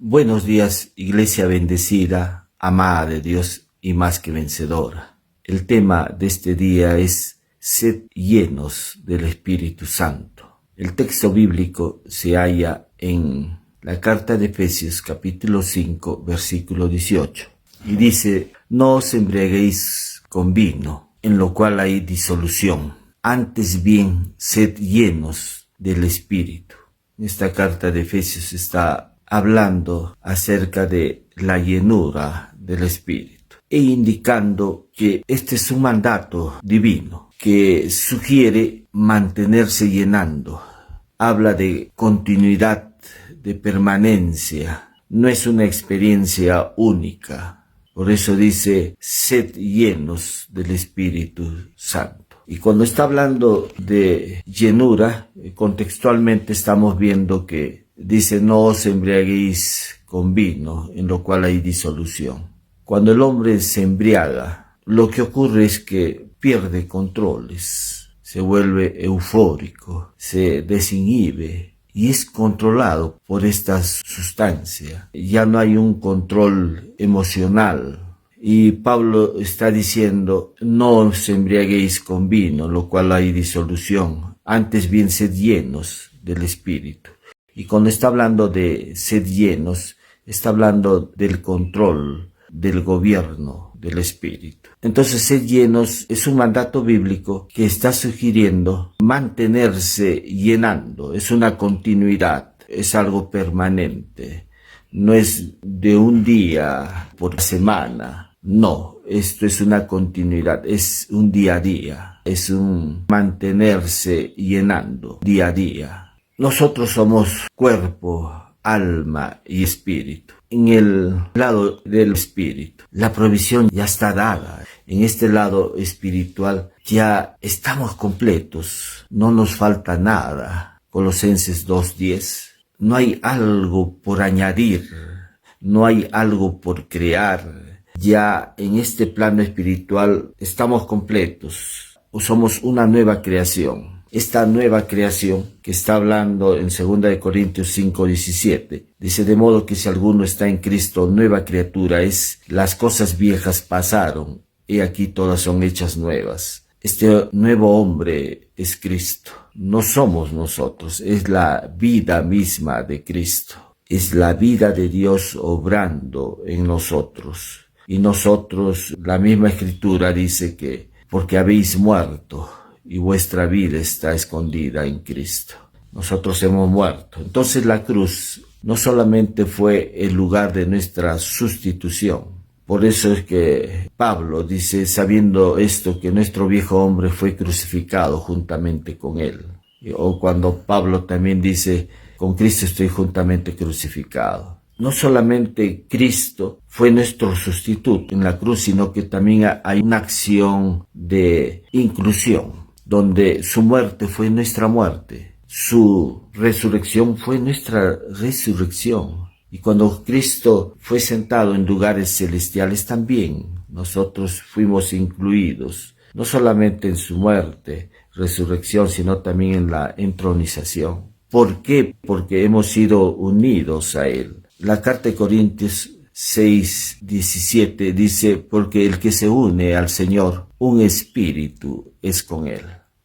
Buenos días, iglesia bendecida, amada de Dios y más que vencedora. El tema de este día es sed llenos del Espíritu Santo. El texto bíblico se halla en la carta de Efesios capítulo 5 versículo 18 y dice: no os embriaguéis con vino, en lo cual hay disolución, antes bien sed llenos del Espíritu. Esta carta de Efesios está hablando acerca de la llenura del Espíritu e indicando que este es un mandato divino que sugiere mantenerse llenando. Habla de continuidad, de permanencia, no es una experiencia única. Por eso dice, sed llenos del Espíritu Santo. Y cuando está hablando de llenura, contextualmente estamos viendo que dice: no os embriaguéis con vino, en lo cual hay disolución. Cuando el hombre se embriaga, lo que ocurre es que pierde controles, se vuelve eufórico, se desinhibe y es controlado por esta sustancia. Ya no hay un control emocional. Y Pablo está diciendo: no os embriaguéis con vino, lo cual hay disolución, antes bien sed llenos del Espíritu. Y cuando está hablando de sed llenos, está hablando del control, del gobierno del Espíritu. Entonces, sed llenos es un mandato bíblico que está sugiriendo mantenerse llenando. Es una continuidad, es algo permanente. No es de un día por semana. No, esto es una continuidad, es un día a día, es un mantenerse llenando día a día. Nosotros somos cuerpo, alma y espíritu. En el lado del espíritu, la provisión ya está dada. En este lado espiritual ya estamos completos, no nos falta nada. Colosenses 2:10. No hay algo por añadir, no hay algo por crear. Ya en este plano espiritual estamos completos, o somos una nueva creación. Esta nueva creación que está hablando en 2 Corintios 5:17, dice: de modo que si alguno está en Cristo, nueva criatura es, las cosas viejas pasaron, y aquí todas son hechas nuevas. Este nuevo hombre es Cristo, no somos nosotros, es la vida misma de Cristo, es la vida de Dios obrando en nosotros. Y nosotros, la misma Escritura dice que porque habéis muerto y vuestra vida está escondida en Cristo. Nosotros hemos muerto. Entonces la cruz no solamente fue el lugar de nuestra sustitución. Por eso es que Pablo dice, sabiendo esto, que nuestro viejo hombre fue crucificado juntamente con él. O cuando Pablo también dice, con Cristo estoy juntamente crucificado. No solamente Cristo fue nuestro sustituto en la cruz, sino que también hay una acción de inclusión, donde su muerte fue nuestra muerte, su resurrección fue nuestra resurrección. Y cuando Cristo fue sentado en lugares celestiales también, nosotros fuimos incluidos, no solamente en su muerte, resurrección, sino también en la entronización. ¿Por qué? Porque hemos sido unidos a Él. La carta de Corintios 6:17 dice: porque el que se une al Señor, un espíritu es con Él.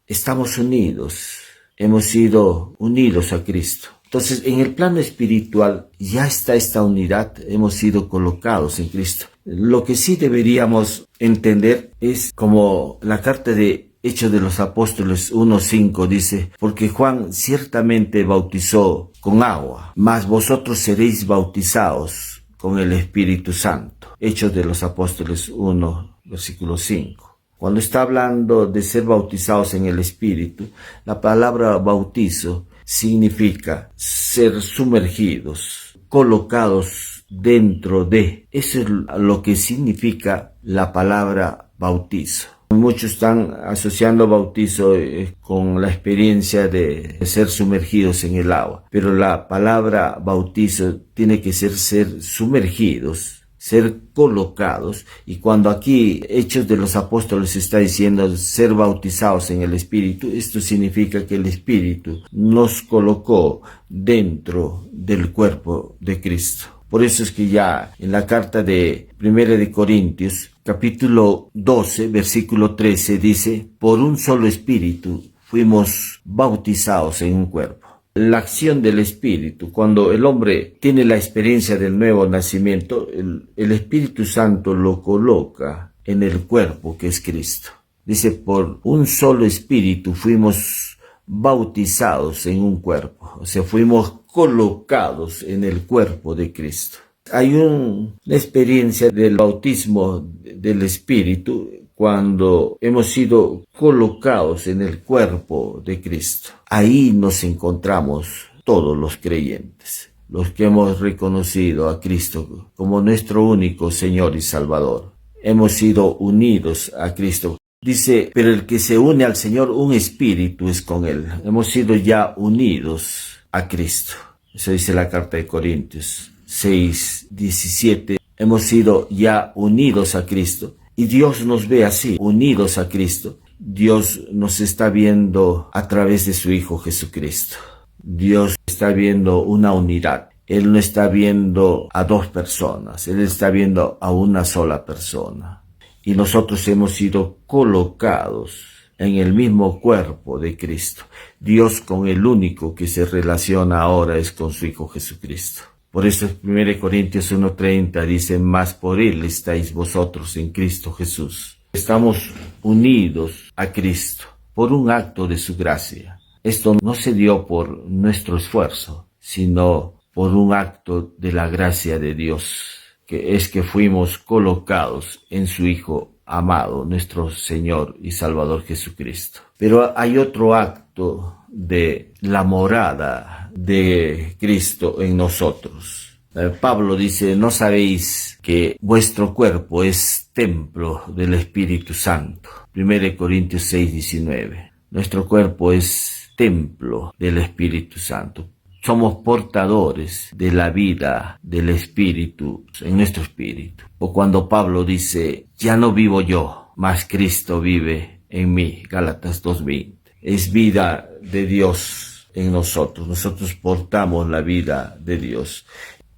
Estamos unidos, hemos sido unidos a Cristo. Entonces, en el plano espiritual ya está esta unidad, hemos sido colocados en Cristo. Lo que sí deberíamos entender es como la carta de Hechos de los Apóstoles 1:5 dice: porque Juan ciertamente bautizó con agua, mas vosotros seréis bautizados con el Espíritu Santo. Hechos de los Apóstoles 1, versículo 5. Cuando está hablando de ser bautizados en el Espíritu, la palabra bautizo significa ser sumergidos, colocados dentro de. Eso es lo que significa la palabra bautizo. Muchos están asociando bautizo con la experiencia de ser sumergidos en el agua, pero la palabra bautizo tiene que ser sumergidos, ser colocados. Y cuando aquí Hechos de los Apóstoles está diciendo ser bautizados en el Espíritu, esto significa que el Espíritu nos colocó dentro del cuerpo de Cristo. Por eso es que ya en la carta de 1 de Corintios, capítulo 12, versículo 13, dice: por un solo espíritu fuimos bautizados en un cuerpo. La acción del Espíritu, cuando el hombre tiene la experiencia del nuevo nacimiento, el Espíritu Santo lo coloca en el cuerpo que es Cristo. Dice: por un solo Espíritu fuimos bautizados en un cuerpo, o sea, fuimos colocados en el cuerpo de Cristo. Hay una experiencia del bautismo del Espíritu cuando hemos sido colocados en el cuerpo de Cristo. Ahí nos encontramos todos los creyentes, los que hemos reconocido a Cristo como nuestro único Señor y Salvador. Hemos sido unidos a Cristo. Dice: pero el que se une al Señor, un espíritu es con Él. Hemos sido ya unidos a Cristo. Eso dice la carta de Corintios 6:17. Hemos sido ya unidos a Cristo. Y Dios nos ve así, unidos a Cristo. Dios nos está viendo a través de su Hijo Jesucristo. Dios está viendo una unidad. Él no está viendo a dos personas, Él está viendo a una sola persona. Y nosotros hemos sido colocados en el mismo cuerpo de Cristo. Dios con el único que se relaciona ahora es con su Hijo Jesucristo. Por eso 1 Corintios 1:30 dice: mas por Él estáis vosotros en Cristo Jesús. Estamos unidos a Cristo por un acto de su gracia. Esto no se dio por nuestro esfuerzo, sino por un acto de la gracia de Dios, que es que fuimos colocados en su Hijo amado, nuestro Señor y Salvador Jesucristo. Pero hay otro acto de la morada de Cristo en nosotros. Pablo dice: ¿no sabéis que vuestro cuerpo es templo del Espíritu Santo? 1 Corintios 6:19. Nuestro cuerpo es templo del Espíritu Santo. Somos portadores de la vida del Espíritu en nuestro espíritu. O cuando Pablo dice: ya no vivo yo, mas Cristo vive en mí. Gálatas 2:20. Es vida de Dios en nosotros. Nosotros portamos la vida de Dios.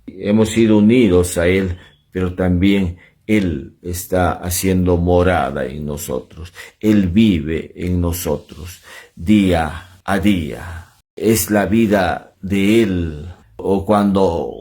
Hemos sido unidos a Él, pero también Él está haciendo morada en nosotros. Él vive en nosotros día a día. Es la vida de Él. O cuando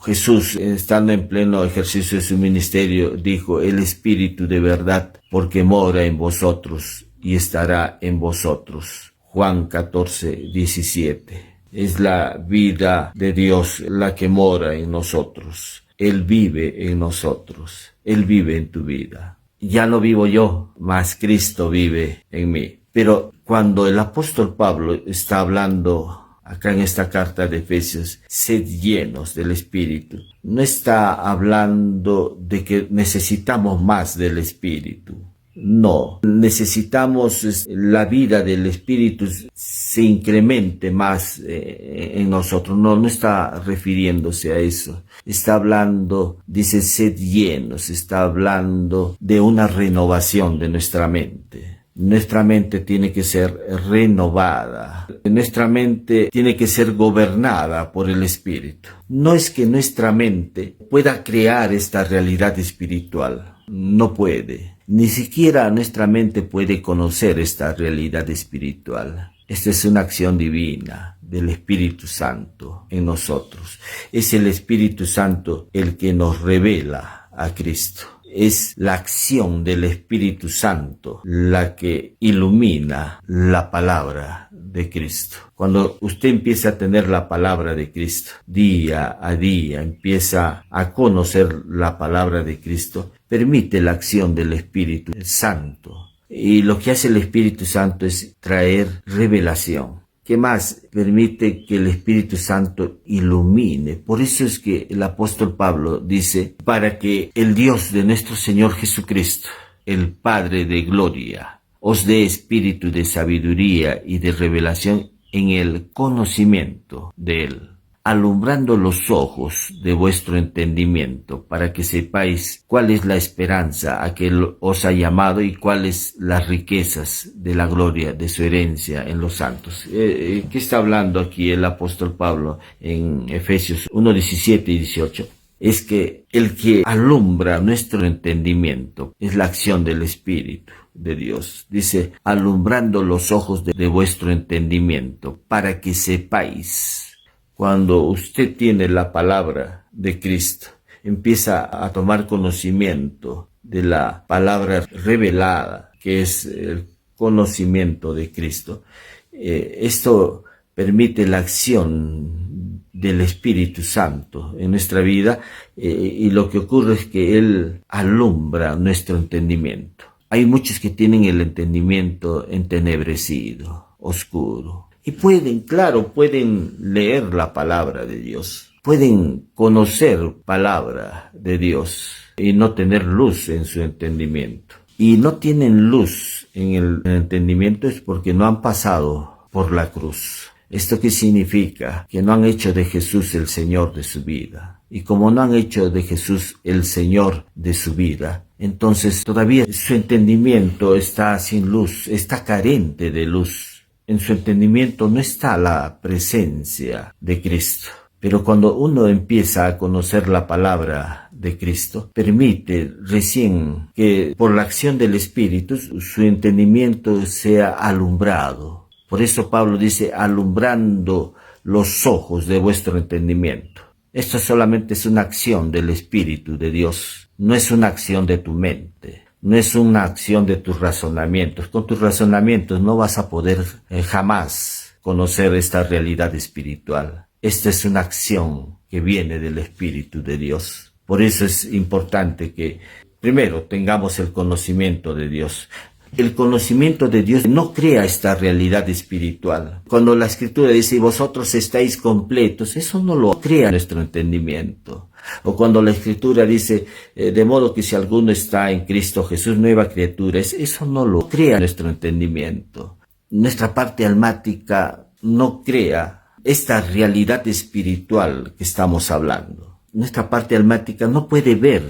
Jesús, estando en pleno ejercicio de su ministerio, dijo: el Espíritu de verdad, porque mora en vosotros y estará en vosotros. Juan 14:17. Es la vida de Dios la que mora en nosotros. Él vive en nosotros. Él vive en tu vida. Ya no vivo yo, mas Cristo vive en mí. Pero cuando el apóstol Pablo está hablando acá en esta carta de Efesios, sed llenos del Espíritu, no está hablando de que necesitamos más del Espíritu. No, necesitamos la vida del Espíritu se incremente más en nosotros. No está refiriéndose a eso. Está hablando, dice, sed llenos, está hablando de una renovación de nuestra mente. Nuestra mente tiene que ser renovada. Nuestra mente tiene que ser gobernada por el Espíritu. No es que nuestra mente pueda crear esta realidad espiritual. No puede. Ni siquiera nuestra mente puede conocer esta realidad espiritual. Esta es una acción divina del Espíritu Santo en nosotros. Es el Espíritu Santo el que nos revela a Cristo. Es la acción del Espíritu Santo la que ilumina la palabra de Cristo. Cuando usted empieza a tener la palabra de Cristo, día a día empieza a conocer la palabra de Cristo, permite la acción del Espíritu Santo. Y lo que hace el Espíritu Santo es traer revelación. ¿Qué más? Permite que el Espíritu Santo ilumine. Por eso es que el apóstol Pablo dice: para que el Dios de nuestro Señor Jesucristo, el Padre de gloria, os dé espíritu de sabiduría y de revelación en el conocimiento de Él, alumbrando los ojos de vuestro entendimiento, para que sepáis cuál es la esperanza a que Él os ha llamado y cuáles las riquezas de la gloria de su herencia en los santos. ¿Qué está hablando aquí el apóstol Pablo en Efesios 1:17 y 18? es que el que alumbra nuestro entendimiento es la acción del Espíritu de Dios. Dice, alumbrando los ojos de vuestro entendimiento, para que sepáis. Cuando usted tiene la palabra de Cristo, empieza a tomar conocimiento de la palabra revelada, que es el conocimiento de Cristo. Esto permite la acción del Espíritu Santo en nuestra vida, y lo que ocurre es que Él alumbra nuestro entendimiento. Hay muchos que tienen el entendimiento entenebrecido, oscuro, y pueden leer la palabra de Dios, pueden conocer palabra de Dios y no tener luz en su entendimiento. Y no tienen luz en el entendimiento es porque no han pasado por la cruz. ¿Esto qué significa? Que no han hecho de Jesús el Señor de su vida. Y como no han hecho de Jesús el Señor de su vida, entonces todavía su entendimiento está sin luz, está carente de luz. En su entendimiento no está la presencia de Cristo. Pero cuando uno empieza a conocer la palabra de Cristo, permite recién que por la acción del Espíritu su entendimiento sea alumbrado. Por eso Pablo dice, alumbrando los ojos de vuestro entendimiento. Esto solamente es una acción del Espíritu de Dios, no es una acción de tu mente, no es una acción de tus razonamientos. Con tus razonamientos no vas a poder jamás conocer esta realidad espiritual. Esta es una acción que viene del Espíritu de Dios. Por eso es importante que primero tengamos el conocimiento de Dios. El conocimiento de Dios no crea esta realidad espiritual. Cuando la Escritura dice, vosotros estáis completos, eso no lo crea nuestro entendimiento. O cuando la Escritura dice, de modo que si alguno está en Cristo Jesús, nueva criatura, eso no lo crea nuestro entendimiento. Nuestra parte almática no crea esta realidad espiritual que estamos hablando. Nuestra parte almática no puede ver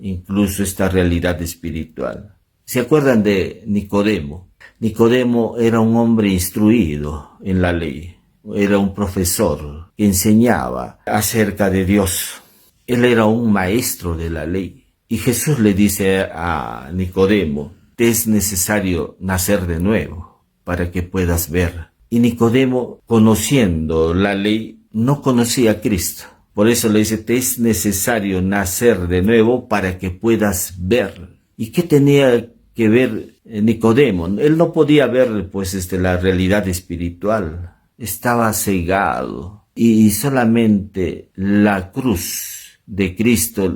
incluso esta realidad espiritual. ¿Se acuerdan de Nicodemo? Nicodemo era un hombre instruido en la ley. Era un profesor que enseñaba acerca de Dios. Él era un maestro de la ley. Y Jesús le dice a Nicodemo, te es necesario nacer de nuevo para que puedas ver. Y Nicodemo, conociendo la ley, no conocía a Cristo. Por eso le dice, te es necesario nacer de nuevo para que puedas ver. ¿Y qué tenía que ver Nicodemo? Él no podía ver la realidad espiritual. Estaba cegado. Y solamente la cruz de Cristo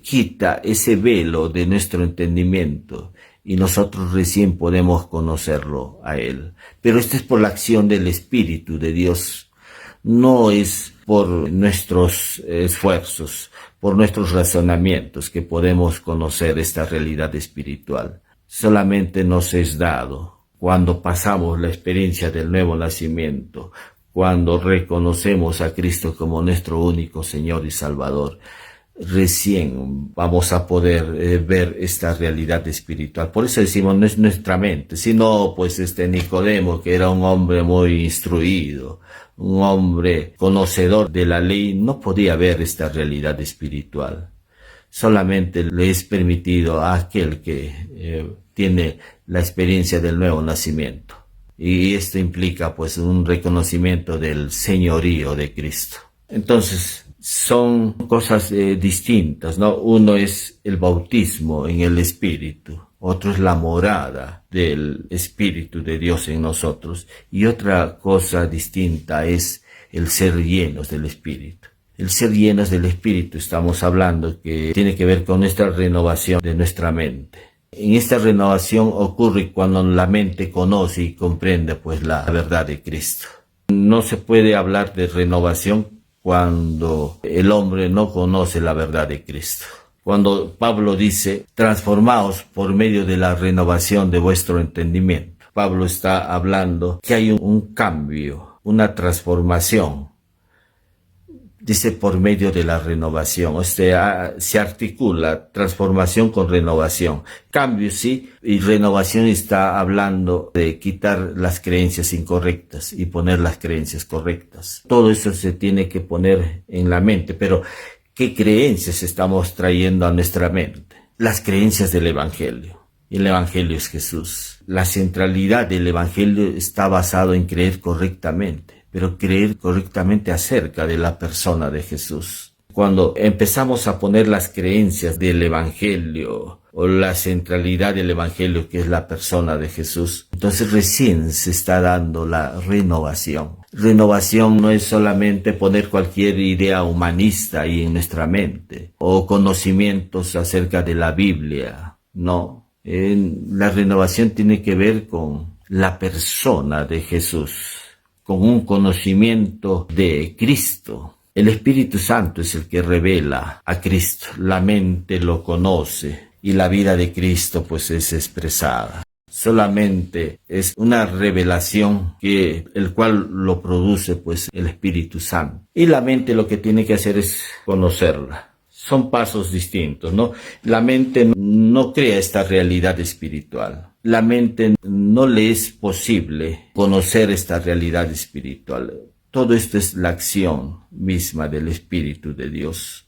quita ese velo de nuestro entendimiento. Y nosotros recién podemos conocerlo a Él. Pero esto es por la acción del Espíritu de Dios. No es por nuestros esfuerzos, por nuestros razonamientos que podemos conocer esta realidad espiritual. Solamente nos es dado cuando pasamos la experiencia del nuevo nacimiento, cuando reconocemos a Cristo como nuestro único Señor y Salvador. Recién vamos a poder ver esta realidad espiritual. Por eso decimos, no es nuestra mente, sino Nicodemo, que era un hombre muy instruido, un hombre conocedor de la ley, no podía ver esta realidad espiritual. Solamente le es permitido a aquel que tiene la experiencia del nuevo nacimiento. Y esto implica un reconocimiento del señorío de Cristo. Entonces, son cosas distintas, ¿no? Uno es el bautismo en el Espíritu, otro es la morada del Espíritu de Dios en nosotros, y otra cosa distinta es el ser llenos del Espíritu. El ser llenos del Espíritu, estamos hablando que tiene que ver con nuestra renovación de nuestra mente. En esta renovación ocurre cuando la mente conoce y comprende la verdad de Cristo. No se puede hablar de renovación cuando el hombre no conoce la verdad de Cristo. Cuando Pablo dice, transformaos por medio de la renovación de vuestro entendimiento. Pablo está hablando que hay un cambio, una transformación. Dice por medio de la renovación, se articula transformación con renovación. Cambio sí, y renovación está hablando de quitar las creencias incorrectas y poner las creencias correctas. Todo eso se tiene que poner en la mente, pero qué creencias estamos trayendo a nuestra mente. Las creencias del Evangelio. El Evangelio es Jesús. La centralidad del Evangelio está basado en creer correctamente, pero creer correctamente acerca de la persona de Jesús. Cuando empezamos a poner las creencias del Evangelio o la centralidad del Evangelio, que es la persona de Jesús, entonces recién se está dando la renovación. Renovación no es solamente poner cualquier idea humanista ahí en nuestra mente o conocimientos acerca de la Biblia, no. La renovación tiene que ver con la persona de Jesús, con un conocimiento de Cristo. El Espíritu Santo es el que revela a Cristo, la mente lo conoce y la vida de Cristo pues es expresada. Solamente es una revelación el cual lo produce pues el Espíritu Santo. Y la mente lo que tiene que hacer es conocerla. Son pasos distintos, ¿no? La mente no crea esta realidad espiritual. La mente no le es posible conocer esta realidad espiritual. Todo esto es la acción misma del Espíritu de Dios.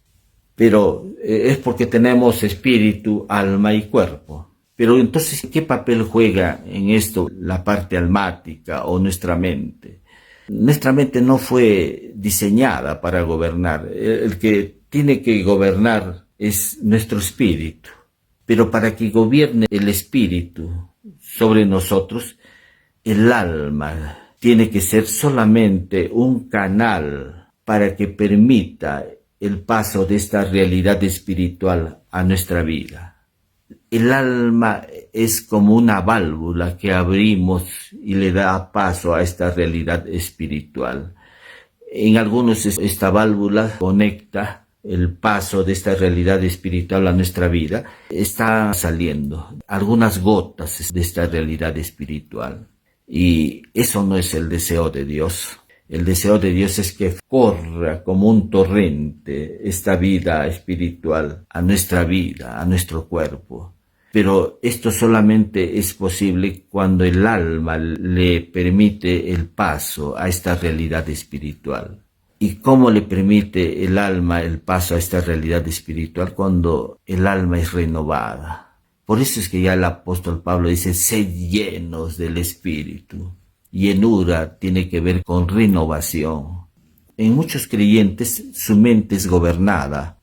Pero es porque tenemos espíritu, alma y cuerpo. Pero entonces, ¿qué papel juega en esto la parte almática o nuestra mente? Nuestra mente no fue diseñada para gobernar. El que tiene que gobernar es nuestro espíritu. Pero para que gobierne el espíritu sobre nosotros, el alma tiene que ser solamente un canal para que permita el paso de esta realidad espiritual a nuestra vida. El alma es como una válvula que abrimos y le da paso a esta realidad espiritual. En algunos esta válvula conecta el paso de esta realidad espiritual a nuestra vida. Está saliendo algunas gotas de esta realidad espiritual. Y eso no es el deseo de Dios. El deseo de Dios es que corra como un torrente esta vida espiritual a nuestra vida, a nuestro cuerpo. Pero esto solamente es posible cuando el alma le permite el paso a esta realidad espiritual. ¿Y cómo le permite el alma el paso a esta realidad espiritual? Cuando el alma es renovada. Por eso es que ya el apóstol Pablo dice, sed llenos del Espíritu. Llenura tiene que ver con renovación. En muchos creyentes su mente es gobernada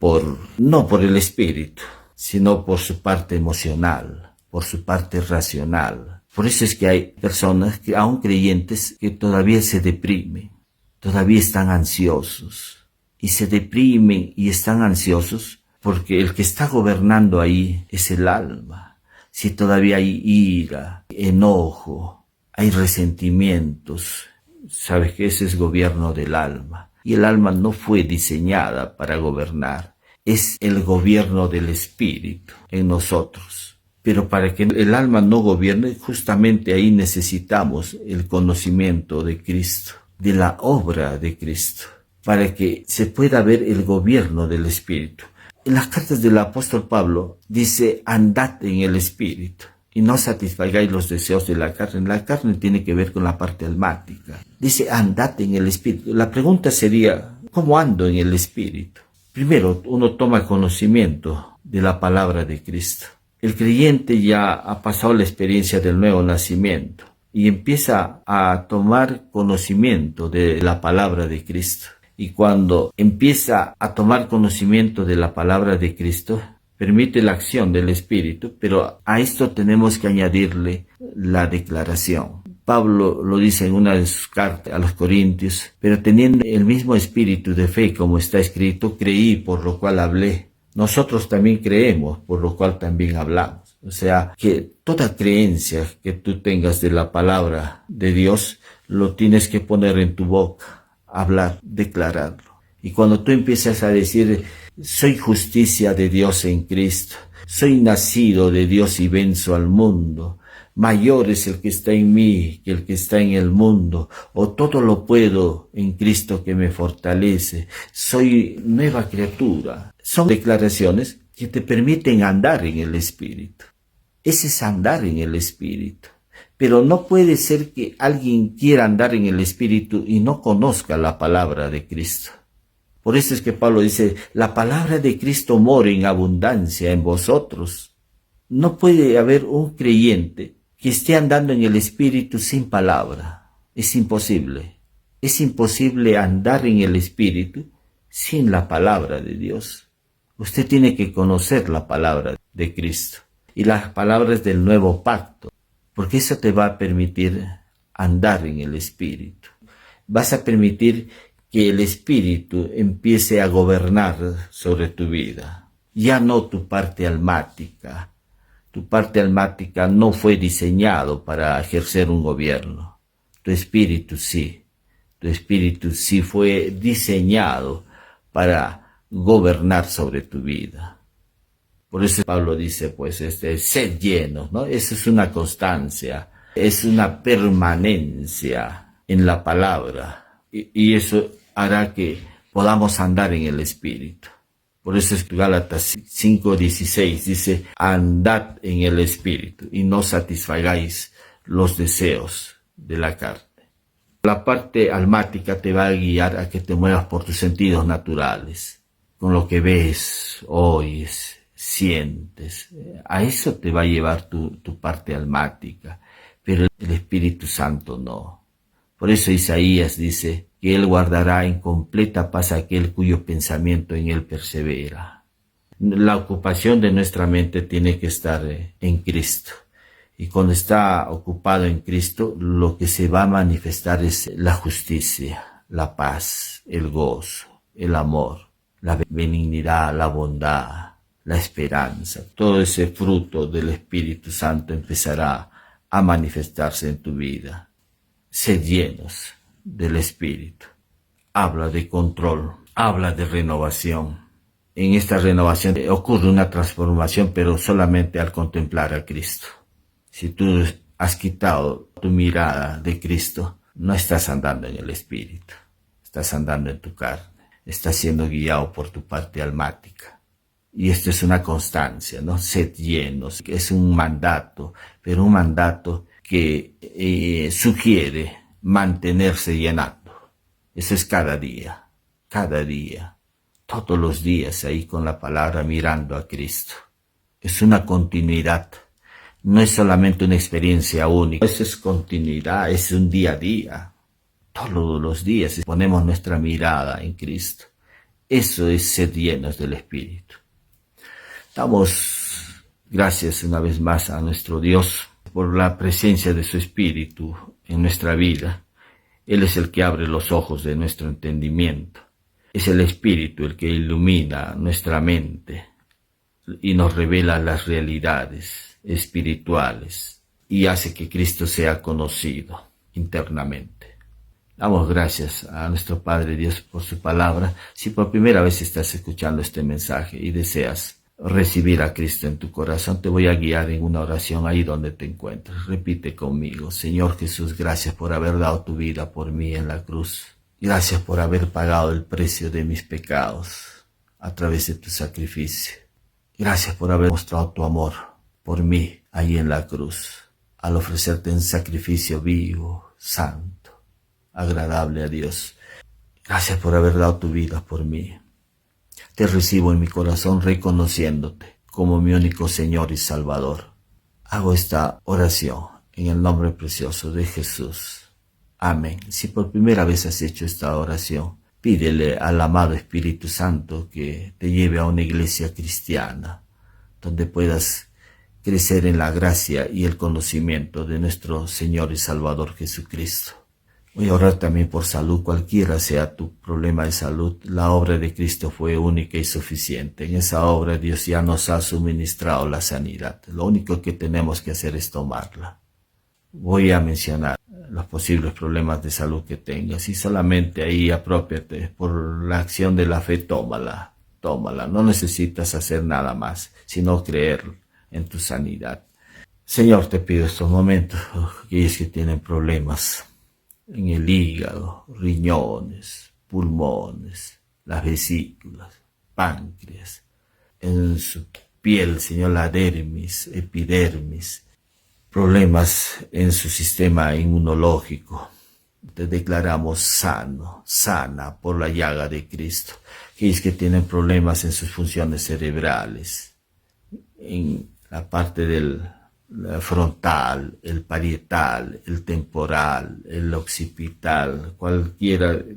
no por el Espíritu, sino por su parte emocional, por su parte racional. Por eso es que hay personas, aún creyentes, que todavía se deprimen, todavía están ansiosos. Y se deprimen y están ansiosos porque el que está gobernando ahí es el alma. Si todavía hay ira, enojo, hay resentimientos, sabes que ese es gobierno del alma. Y el alma no fue diseñada para gobernar. Es el gobierno del Espíritu en nosotros. Pero para que el alma no gobierne, justamente ahí necesitamos el conocimiento de Cristo, de la obra de Cristo, para que se pueda ver el gobierno del Espíritu. En las cartas del apóstol Pablo dice, andad en el Espíritu y no satisfagáis los deseos de la carne. La carne tiene que ver con la parte almática. Dice, andad en el Espíritu. La pregunta sería, ¿cómo ando en el Espíritu? Primero, uno toma conocimiento de la palabra de Cristo. El creyente ya ha pasado la experiencia del nuevo nacimiento y empieza a tomar conocimiento de la palabra de Cristo. Y cuando empieza a tomar conocimiento de la palabra de Cristo, permite la acción del Espíritu, pero a esto tenemos que añadirle la declaración. Pablo lo dice en una de sus cartas a los Corintios, pero teniendo el mismo espíritu de fe como está escrito, creí por lo cual hablé. Nosotros también creemos por lo cual también hablamos. O sea, que toda creencia que tú tengas de la palabra de Dios, lo tienes que poner en tu boca, hablar, declararlo. Y cuando tú empiezas a decir, soy justicia de Dios en Cristo, soy nacido de Dios y venzo al mundo, mayor es el que está en mí que el que está en el mundo, o todo lo puedo en Cristo que me fortalece, soy nueva criatura. Son declaraciones que te permiten andar en el Espíritu. Ese es andar en el Espíritu. Pero no puede ser que alguien quiera andar en el Espíritu y no conozca la palabra de Cristo. Por eso es que Pablo dice, la palabra de Cristo mora en abundancia en vosotros. No puede haber un creyente que esté andando en el Espíritu sin palabra. Es imposible. Es imposible andar en el Espíritu sin la palabra de Dios. Usted tiene que conocer la palabra de Cristo y las palabras del nuevo pacto, porque eso te va a permitir andar en el Espíritu. Vas a permitir que el Espíritu empiece a gobernar sobre tu vida. Ya no tu parte almática. Tu parte almática no fue diseñado para ejercer un gobierno. Tu espíritu sí. Tu espíritu sí fue diseñado para gobernar sobre tu vida. Por eso Pablo dice, pues, sed llenos, ¿no? Eso es una constancia, es una permanencia en la palabra. Y eso hará que podamos andar en el Espíritu. Por eso es que Gálatas 5:16 dice, andad en el Espíritu y no satisfagáis los deseos de la carne. La parte almática te va a guiar a que te muevas por tus sentidos naturales, con lo que ves, oyes, sientes. A eso te va a llevar tu parte almática, pero el Espíritu Santo no. Por eso Isaías dice que Él guardará en completa paz a aquel cuyo pensamiento en Él persevera. La ocupación de nuestra mente tiene que estar en Cristo. Y cuando está ocupado en Cristo, lo que se va a manifestar es la justicia, la paz, el gozo, el amor, la benignidad, la bondad, la esperanza. Todo ese fruto del Espíritu Santo empezará a manifestarse en tu vida. Sed llenos del Espíritu. Habla de control, habla de renovación. En esta renovación ocurre una transformación, pero solamente al contemplar a Cristo. Si tú has quitado tu mirada de Cristo, no estás andando en el Espíritu, estás andando en tu carne, estás siendo guiado por tu parte almática. Y esto es una constancia, ¿no? Sed llenos, es un mandato, pero un mandato que sugiere mantenerse llenando. Eso es cada día, todos los días ahí con la palabra mirando a Cristo. Es una continuidad. No es solamente una experiencia única, eso es continuidad, es un día a día. Todos los días ponemos nuestra mirada en Cristo. Eso es ser llenos del Espíritu. Damos gracias una vez más a nuestro Dios por la presencia de su Espíritu en nuestra vida. Él es el que abre los ojos de nuestro entendimiento. Es el Espíritu el que ilumina nuestra mente y nos revela las realidades espirituales y hace que Cristo sea conocido internamente. Damos gracias a nuestro Padre Dios por su palabra. Si por primera vez estás escuchando este mensaje y deseas recibir a Cristo en tu corazón, te voy a guiar en una oración ahí donde te encuentres. Repite conmigo: Señor Jesús, gracias por haber dado tu vida por mí en la cruz. Gracias por haber pagado el precio de mis pecados a través de tu sacrificio. Gracias por haber mostrado tu amor por mí ahí en la cruz, al ofrecerte un sacrificio vivo, santo, agradable a Dios. Gracias por haber dado tu vida por mí. Te recibo en mi corazón reconociéndote como mi único Señor y Salvador. Hago esta oración en el nombre precioso de Jesús. Amén. Si por primera vez has hecho esta oración, pídele al amado Espíritu Santo que te lleve a una iglesia cristiana, donde puedas crecer en la gracia y el conocimiento de nuestro Señor y Salvador Jesucristo. Voy a orar también por salud, cualquiera sea tu problema de salud. La obra de Cristo fue única y suficiente. En esa obra Dios ya nos ha suministrado la sanidad. Lo único que tenemos que hacer es tomarla. Voy a mencionar los posibles problemas de salud que tengas y solamente ahí apropiate por la acción de la fe, tómala. No necesitas hacer nada más, sino creer en tu sanidad. Señor, te pido estos momentos, aquellos que tienen problemas en el hígado, riñones, pulmones, las vesículas, páncreas, en su piel, Señor, la dermis, epidermis, problemas en su sistema inmunológico, te declaramos sano, sana por la llaga de Cristo. Aquellos que tienen problemas en sus funciones cerebrales, en la parte del frontal, el parietal, el temporal, el occipital, cualquier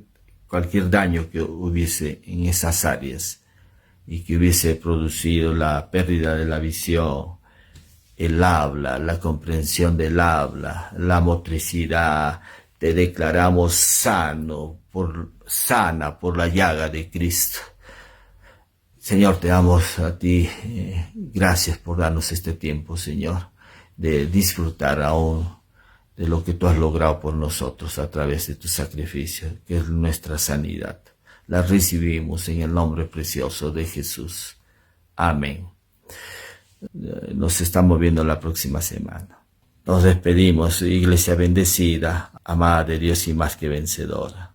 daño que hubiese en esas áreas y que hubiese producido la pérdida de la visión, el habla, la comprensión del habla, la motricidad, te declaramos sana por la llaga de Cristo. Señor, te damos a ti, gracias por darnos este tiempo, Señor, de disfrutar aún de lo que tú has logrado por nosotros a través de tu sacrificio, que es nuestra sanidad. La recibimos en el nombre precioso de Jesús. Amén. Nos estamos viendo la próxima semana. Nos despedimos, iglesia bendecida, amada de Dios y más que vencedora.